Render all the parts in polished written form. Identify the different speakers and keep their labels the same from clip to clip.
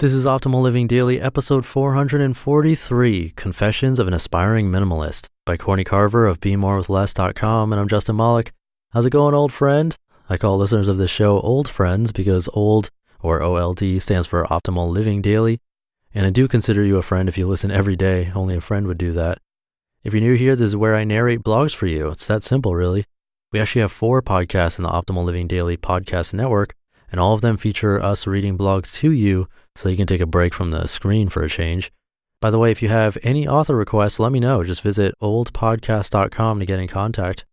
Speaker 1: This is Optimal Living Daily, episode 443, Confessions of an Aspiring Minimalist, by Courtney Carver of BeMoreWithLess.com, and I'm Justin Malik. How's it going, old friend? I call listeners of this show old friends because old, or OLD, stands for Optimal Living Daily, and I do consider you a friend if you listen every day. Only a friend would do that. If you're new here, this is where I narrate blogs for you. It's that simple, really. We actually have 4 podcasts in the Optimal Living Daily podcast network, and all of them feature us reading blogs to you so you can take a break from the screen for a change. By the way, if you have any author requests, let me know. Just visit oldpodcast.com to get in contact.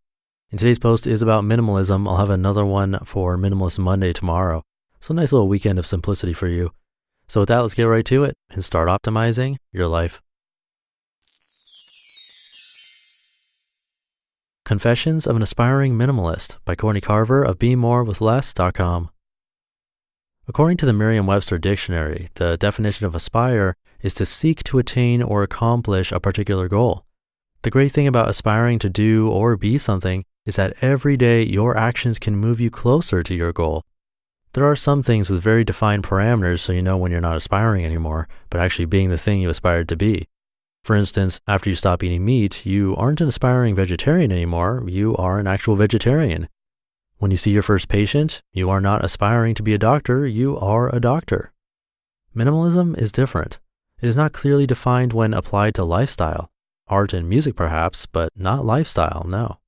Speaker 1: And today's post is about minimalism. I'll have another one for Minimalist Monday tomorrow. So a nice little weekend of simplicity for you. So with that, let's get right to it and start optimizing your life. Confessions of an Aspiring Minimalist by Courtney Carver of BeMoreWithLess.com. According to the Merriam-Webster dictionary, the definition of aspire is to seek to attain or accomplish a particular goal. The great thing about aspiring to do or be something is that every day your actions can move you closer to your goal. There are some things with very defined parameters so you know when you're not aspiring anymore, but actually being the thing you aspired to be. For instance, after you stop eating meat, you aren't an aspiring vegetarian anymore, you are an actual vegetarian. When you see your first patient, you are not aspiring to be a doctor, you are a doctor. Minimalism is different. It is not clearly defined when applied to lifestyle. Art and music perhaps, but not lifestyle, no.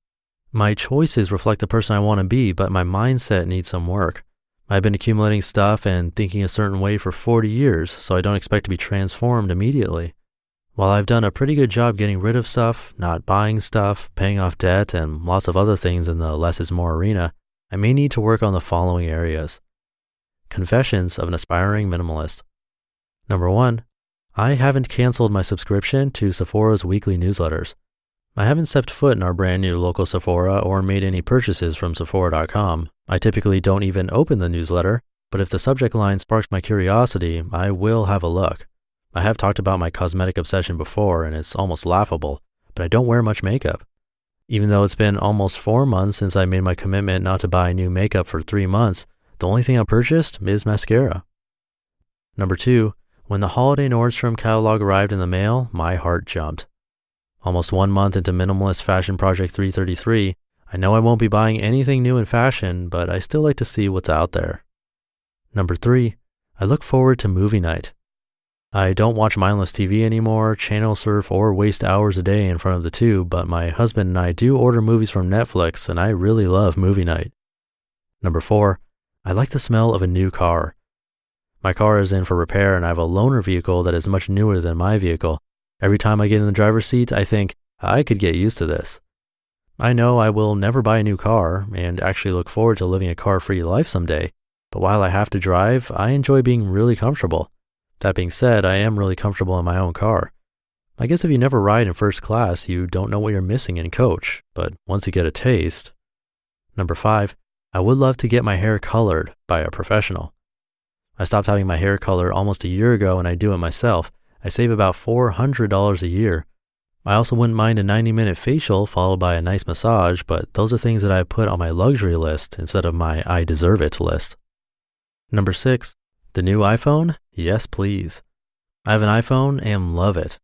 Speaker 1: My choices reflect the person I want to be, but my mindset needs some work. I've been accumulating stuff and thinking a certain way for 40 years, so I don't expect to be transformed immediately. While I've done a pretty good job getting rid of stuff, not buying stuff, paying off debt, and lots of other things in the less is more arena, I may need to work on the following areas. Confessions of an Aspiring Minimalist. Number 1, I haven't canceled my subscription to Sephora's weekly newsletters. I haven't stepped foot in our brand new local Sephora or made any purchases from Sephora.com. I typically don't even open the newsletter, but if the subject line sparks my curiosity, I will have a look. I have talked about my cosmetic obsession before, and it's almost laughable, but I don't wear much makeup. Even though it's been almost 4 months since I made my commitment not to buy new makeup for 3 months, the only thing I purchased is mascara. Number 2, when the holiday Nordstrom catalog arrived in the mail, my heart jumped. Almost 1 month into Minimalist Fashion Project 333, I know I won't be buying anything new in fashion, but I still like to see what's out there. Number 3, I look forward to movie night. I don't watch mindless TV anymore, channel surf, or waste hours a day in front of the tube, but my husband and I do order movies from Netflix, and I really love movie night. Number 4, I like the smell of a new car. My car is in for repair, and I have a loaner vehicle that is much newer than my vehicle. Every time I get in the driver's seat, I think, I could get used to this. I know I will never buy a new car, and actually look forward to living a car-free life someday, but while I have to drive, I enjoy being really comfortable. That being said, I am really comfortable in my own car. I guess if you never ride in first class, you don't know what you're missing in coach, but once you get a taste. Number 5, I would love to get my hair colored by a professional. I stopped having my hair colored almost a year ago and I do it myself. I save about $400 a year. I also wouldn't mind a 90-minute facial followed by a nice massage, but those are things that I put on my luxury list instead of my I deserve it list. Number 6, the new iPhone? Yes, please. I have an iPhone and love it.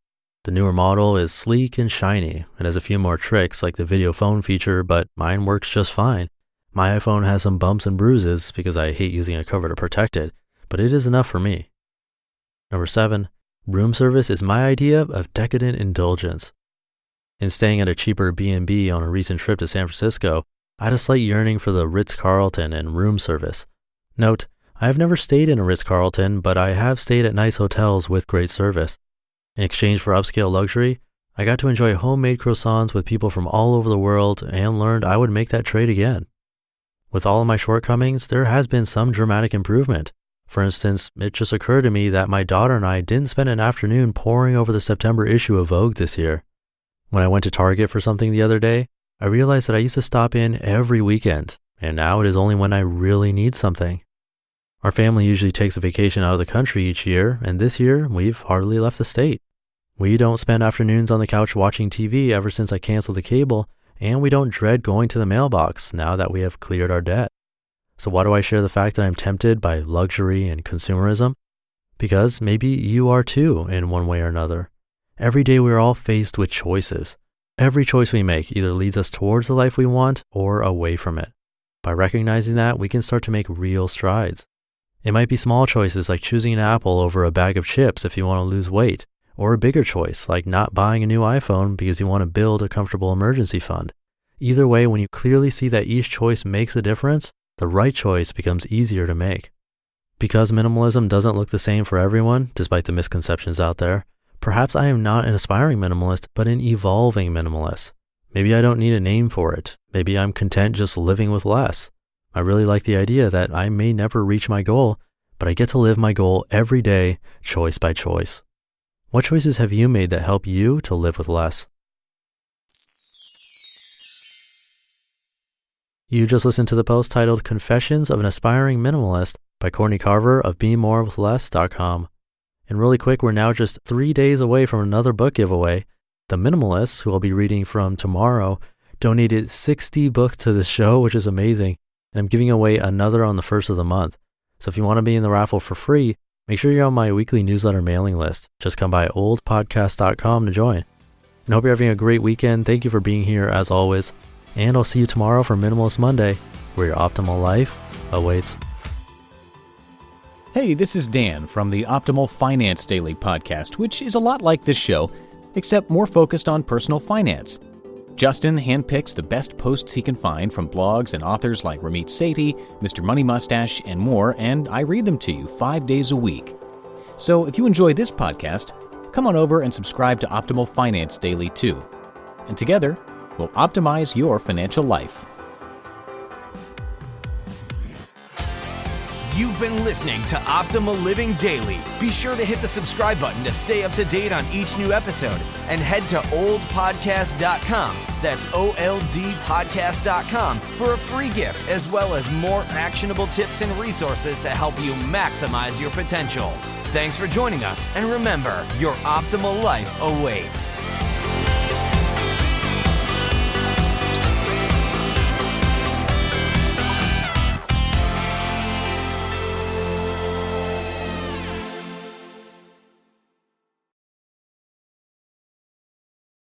Speaker 1: The newer model is sleek and shiny. It has a few more tricks like the video phone feature, but mine works just fine. My iPhone has some bumps and bruises because I hate using a cover to protect it, but it is enough for me. Number 7, room service is my idea of decadent indulgence. In staying at a cheaper B&B on a recent trip to San Francisco, I had a slight yearning for the Ritz-Carlton and room service. Note, I have never stayed in a Ritz-Carlton, but I have stayed at nice hotels with great service. In exchange for upscale luxury, I got to enjoy homemade croissants with people from all over the world and learned I would make that trade again. With all of my shortcomings, there has been some dramatic improvement. For instance, it just occurred to me that my daughter and I didn't spend an afternoon poring over the September issue of Vogue this year. When I went to Target for something the other day, I realized that I used to stop in every weekend, and now it is only when I really need something. Our family usually takes a vacation out of the country each year, and this year, we've hardly left the state. We don't spend afternoons on the couch watching TV ever since I canceled the cable, and we don't dread going to the mailbox now that we have cleared our debt. So why do I share the fact that I'm tempted by luxury and consumerism? Because maybe you are too in one way or another. Every day we're all faced with choices. Every choice we make either leads us towards the life we want or away from it. By recognizing that, we can start to make real strides. It might be small choices like choosing an apple over a bag of chips if you want to lose weight, or a bigger choice like not buying a new iPhone because you want to build a comfortable emergency fund. Either way, when you clearly see that each choice makes a difference, the right choice becomes easier to make. Because minimalism doesn't look the same for everyone, despite the misconceptions out there, perhaps I am not an aspiring minimalist, but an evolving minimalist. Maybe I don't need a name for it. Maybe I'm content just living with less. I really like the idea that I may never reach my goal, but I get to live my goal every day, choice by choice. What choices have you made that help you to live with less? You just listened to the post titled Confessions of an Aspiring Minimalist by Courtney Carver of BeMoreWithLess.com. And really quick, we're now just 3 days away from another book giveaway. The Minimalists, who I'll be reading from tomorrow, donated 60 books to the show, which is amazing. And I'm giving away another on the first of the month. So if you want to be in the raffle for free, make sure you're on my weekly newsletter mailing list. Just come by oldpodcast.com to join. And hope you're having a great weekend. Thank you for being here as always. And I'll see you tomorrow for Minimalist Monday, where your optimal life awaits.
Speaker 2: Hey, this is Dan from the Optimal Finance Daily podcast, which is a lot like this show, except more focused on personal finance. Justin handpicks the best posts he can find from blogs and authors like Ramit Sethi, Mr. Money Mustache, and more, and I read them to you 5 days a week. So if you enjoy this podcast, come on over and subscribe to Optimal Finance Daily too. And together, we'll optimize your financial life.
Speaker 3: You've been listening to Optimal Living Daily. Be sure to hit the subscribe button to stay up to date on each new episode and head to oldpodcast.com. That's OLDpodcast.com for a free gift as well as more actionable tips and resources to help you maximize your potential. Thanks for joining us, and remember, your optimal life awaits.